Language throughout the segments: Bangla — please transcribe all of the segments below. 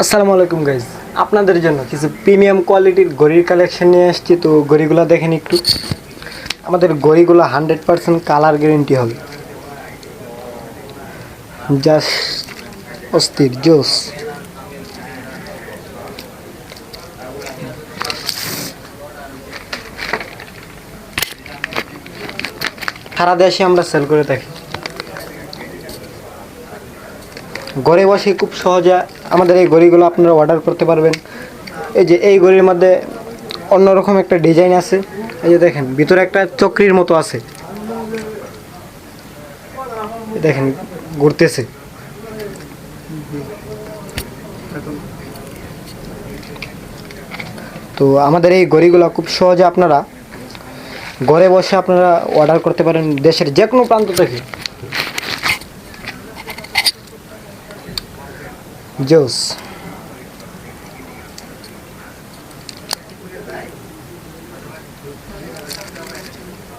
আসসালামু আলাইকুম গাইজ, আপনাদের জন্য কিছু প্রিমিয়াম কোয়ালিটির ঘড়ির কালেকশন নিয়ে আসছি। তো ঘড়িগুলো দেখেন একটু। আমাদের ঘড়িগুলো 100% কালার গ্যারেন্টি হবে, জাস্ট অস্থির জোস। সারা দেশে আমরা সেল করে থাকি। ঘরে বসে খুব সহজে আমাদের এই ঘড়িগুলো আপনারা অর্ডার করতে পারবেন। এই যে এই ঘড়ির মধ্যে অন্যরকম একটা ডিজাইন আছে। এই যে দেখেন ভিতরে একটা চক্রির মতো আছে, দেখেন ঘুরতেছে। তো আমাদের এই ঘড়িগুলো খুব সহজে আপনারা ঘরে বসে আপনারা অর্ডার করতে পারেন দেশের যে কোনো প্রান্ত থেকে। জোস।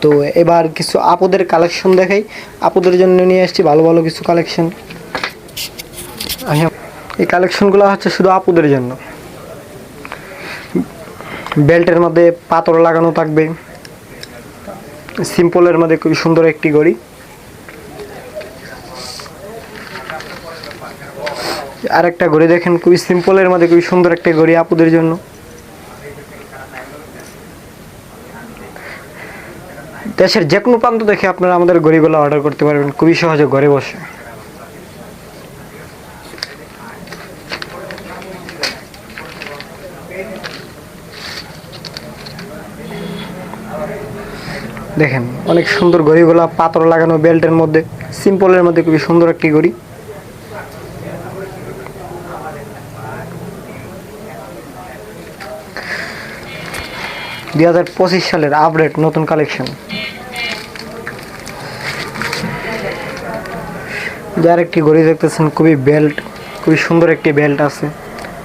তো এবার কিছু আপুদের কালেকশন দেখাই। আপুদের জন্য নিয়ে আসছি ভালো ভালো কিছু কালেকশন। এই কালেকশনগুলো হচ্ছে শুধু আপুদের জন্য। বেল্টের মধ্যে পাথর লাগানো থাকবে, সিম্পলের মধ্যে খুবই সুন্দর একটি ঘড়ি। আরেকটা ঘড়ি দেখেন, খুবই সিম্পলের মধ্যে খুবই সুন্দর একটা ঘড়ি আপুদের জন্য। দেশের যে কোনো প্রান্ত দেখে আপনারা আমাদের ঘড়িগুলো অর্ডার করতে পারবেন খুবই সহজে ঘরে বসে। দেখেন অনেক সুন্দর ঘড়িগুলো, পাথর লাগানো, বেল্টের মধ্যে, সিম্পলের মধ্যে খুবই সুন্দর একটি ঘড়ি। দুই 2025 সালের আপডেট নতুন কালেকশন। যার একটি ঘড়ি দেখতেছেন, খুবই বেল্ট, খুবই সুন্দর একটি বেল্ট আছে,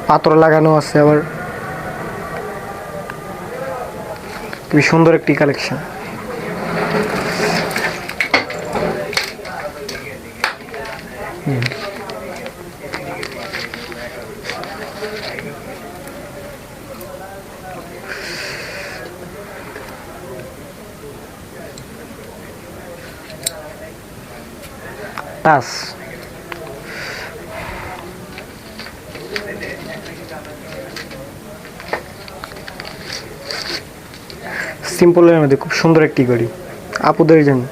পাথর লাগানো আছে, আবার খুবই সুন্দর একটি কালেকশন। টাচ সিম্পলের মধ্যে খুব সুন্দর একটি ঘড়ি আপুদের জন্য,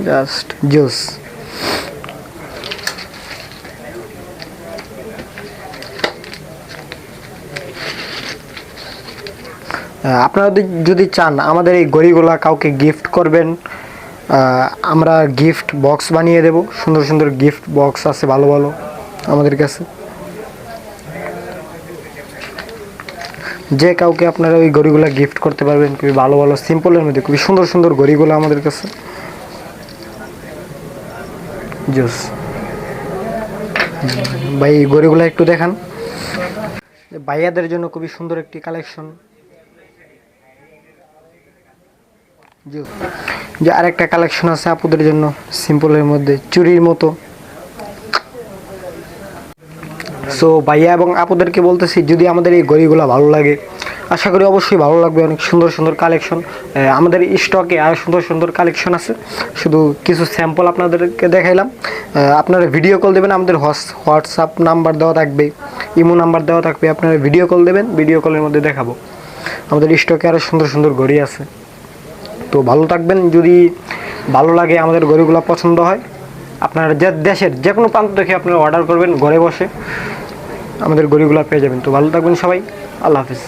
জাস্ট জোস। আপনারা যদি চান আমাদের এই ঘড়িগুলা কাউকে গিফট করবেন, আমরা গিফট বক্স বানিয়ে দেব। সুন্দর সুন্দর গিফট বক্স আছে ভালো ভালো আমাদের কাছে। যে কাউকে আপনারা ওই ঘড়িগুলো গিফট করতে পারবেন খুবই ভালো ভালো সিম্পলের মধ্যে খুবই সুন্দর সুন্দর ঘড়িগুলো আমাদের কাছে, জোস। ভাই এই ঘড়িগুলো একটু দেখান। ভাইয়াদের জন্য খুবই সুন্দর একটি কালেকশন। যে আরেকটা কালেকশন আছে আপুদের জন্য, সিম্পলের মধ্যে চুরির মতো। সো ভাইয়া এবং আপুদেরকে বলতেছি, যদি আমাদের এই ঘড়িগুলো ভালো লাগে, আশা করি অবশ্যই ভালো লাগবে। অনেক সুন্দর সুন্দর কালেকশন আমাদের স্টকে, আর সুন্দর সুন্দর কালেকশন আছে। শুধু কিছু স্যাম্পল আপনাদেরকে দেখাইলাম। আপনারা ভিডিও কল দেবেন, আমাদের হোয়াটসঅ্যাপ নাম্বার দেওয়া থাকবে, ইমো নাম্বার দেওয়া থাকবে। আপনারা ভিডিও কল দেবেন, ভিডিও কলের মধ্যে দেখাবো। আমাদের স্টকে আরও সুন্দর সুন্দর ঘড়ি আছে। তো ভালো থাকবেন। যদি ভালো লাগে, আমাদের ঘড়িগুলো পছন্দ হয়, আপনারা দেশের যে কোনো প্রান্ত থেকে আপনারা অর্ডার করবেন, ঘরে বসে আমাদের ঘড়িগুলো পেয়ে যাবেন। তো ভালো থাকবেন সবাই, আল্লাহ হাফিজ।